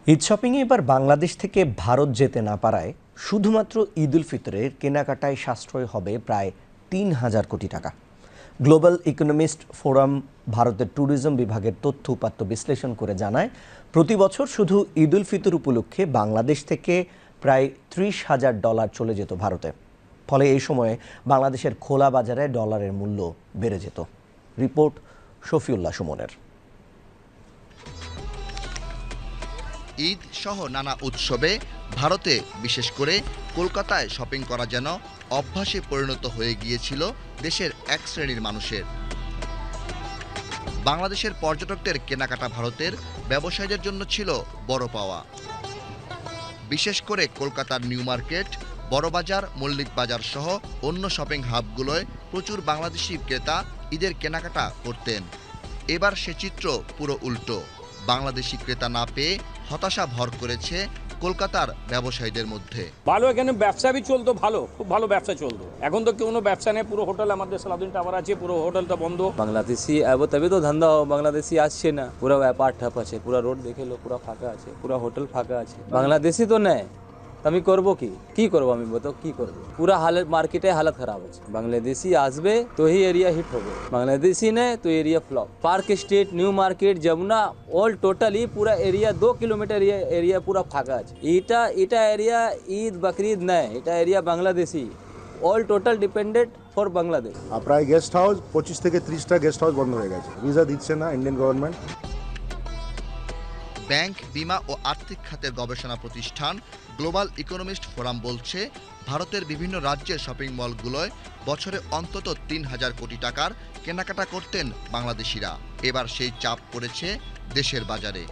ঈদ শপিংয়ে এবার বাংলাদেশ থেকে ভারত যেতে না পারায় শুধুমাত্র ঈদ উল ফিতরের কেনাকাটায় সাশ্রয় হবে প্রায় ৩,০০০ কোটি টাকা। গ্লোবাল ইকোনমিস্ট ফোরাম ভারতের ট্যুরিজম বিভাগের তথ্য উপাত্ত বিশ্লেষণ করে জানায়, প্রতি বছর শুধু ঈদ উল ফিতর উপলক্ষে বাংলাদেশ থেকে প্রায় $৩০,০০০ চলে যেত ভারতে। ফলে এই সময়ে বাংলাদেশের খোলা বাজারে ডলারের মূল্য বেড়ে যেত। রিপোর্ট শফিউল্লাহ সুমনের। ঈদ সহ নানা উৎসবে ভারতে, বিশেষ করে কলকাতায় শপিং করা যেন অভ্যাসে পরিণত হয়ে গিয়েছিল দেশের এক শ্রেণীর মানুষের। বাংলাদেশের পর্যটকদের কেনাকাটা ভারতের ব্যবসায়ীদের জন্য ছিল বড় পাওয়া। বিশেষ করে কলকাতার নিউ মার্কেট, বড়বাজার, মল্লিক বাজার সহ অন্য শপিং হাবগুলোয় প্রচুর বাংলাদেশি ক্রেতা ঈদের কেনাকাটা করতেন। এবার সে চিত্র পুরো উল্টো। বাংলাদেশি ক্রেতা না পেয়ে হতাশা ভর করেছে কলকাতার ব্যবসায়ীদের মধ্যে। ভালো, এখানে ব্যবসা भी চলতো, ভালো, খুব ভালো ব্যবসা চলতো। এখন তো কোনো ব্যবসা নেই, পুরো হোটেল আমাদের সালাউদ্দিন টাওয়ার আছে, পুরো হোটেলটা বন্ধ। বাংলাদেশি আবো তবে তো ধান্দা হবে, বাংলাদেশি আসছে না, পুরো ব্যাপার ঠাপ আছে, পুরো রোড দেখে লো, পুরো ফাঁকা আছে, পুরো হোটেল ফাঁকা আছে। বাংলাদেশি তো নেই, আমি করবো কি করবো, আমি বলতো কি করবো। পুরা হালত মার্কেটে হালত খারাপ আছে। বাংলাদেশি আসবে তো হি এরিয়া হিট হবে, বাংলাদেশি নেই তো area flop. Park Street, New Market, Jamuna, all totally পুরা এরিয়া 2 কিলোমিটার এরিয়া পুরা ফাঁকা আছে। এটা এরিয়া ঈদ বকরিদ নেই, এটা area Bangladeshi. All total depended for Bangladesh. প্রায় গেস্ট হাউস 25 থেকে 30টা গেস্ট হাউস বন্ধ হয়ে গেছে, ভিসা দিচ্ছে না ইন্ডিয়ান গভর্নমেন্ট। ব্যাংক, বিমা ও আর্থিক খাতের গবেষণা প্রতিষ্ঠান গ্লোবাল ইকোনমিস্ট ফোরাম বলছে, ভারতের বিভিন্ন রাজ্যের শপিং মলগুলোয় বছরে অন্তত ৩,০০০ কোটি টাকার কেনাকাটা করতেন বাংলাদেশিরা। এবার সেই চাপ পড়েছে দেশের বাজারে।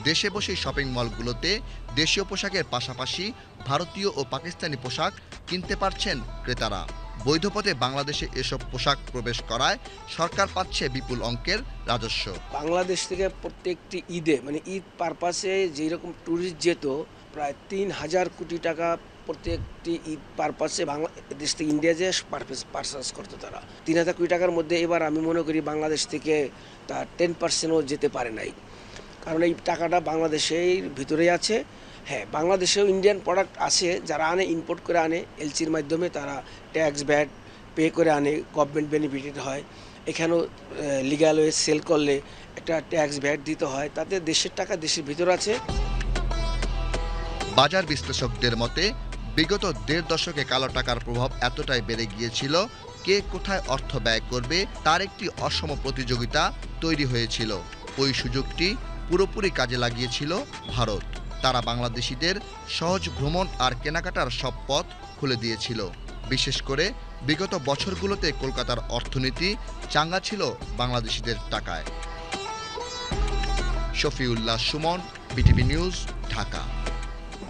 দেশে বসে শপিং মলগুলোতে দেশীয় পোশাকের পাশাপাশি ভারতীয় ও পাকিস্তানি পোশাক কিনতে পারছেন ক্রেতারা। বৈধ পথে বাংলাদেশে এসব পোশাক প্রবেশ করায় সরকার পাচ্ছে বিপুল অঙ্কের রাজস্ব। বাংলাদেশ থেকে প্রত্যেকটি ঈদে মানে ঈদ পারপাসে যেরকম ট্যুরিস্ট যেত, প্রায় ৩,০০০ কোটি টাকা প্রত্যেকটি ঈদ পারপাসে বাংলাদেশ থেকে ইন্ডিয়া যে পারচেস করতো তারা। ৩,০০০ কোটি টাকার মধ্যে এবার আমি মনে করি বাংলাদেশ থেকে তার 10%ও যেতে পারে নাই, কারণ এই টাকাটা বাংলাদেশের ভিতরেই আছে। হ্যাঁ, বাংলাদেশেও ইন্ডিয়ান প্রোডাক্ট আছে, যারা আনে, ইম্পোর্ট করে আনে এলসির মাধ্যমে, তারা ট্যাক্স ভ্যাট পে করে আনে, গভর্নমেন্ট বেনিফিটেড হয়। এখানেও লিগ্যাল ওয়ে সেল করলে একটা ট্যাক্স ভ্যাট দিতে হয়, তাতে দেশের টাকা দেশের ভিতর আছে। বাজার বিশ্লেষকদের মতে, বিগত ১.৫ দশকে কালো টাকার প্রভাব এতটাই বেড়ে গিয়েছিল, কে কোথায় অর্থ ব্যয় করবে তার একটি অসম প্রতিযোগিতা তৈরি হয়েছিল। ওই সুযোগটি পুরোপুরি কাজে লাগিয়েছিল ভারত। তারা বাংলাদেশিদের সহজ ভ্রমণ আর কেনাকাটার সব পথ খুলে দিয়েছিল। বিশেষ করে বিগত বছরগুলোতে কলকাতার অর্থনীতি চাঙ্গা ছিল বাংলাদেশিদের টাকায়। Shafiullah Suman, BTV news, Dhaka.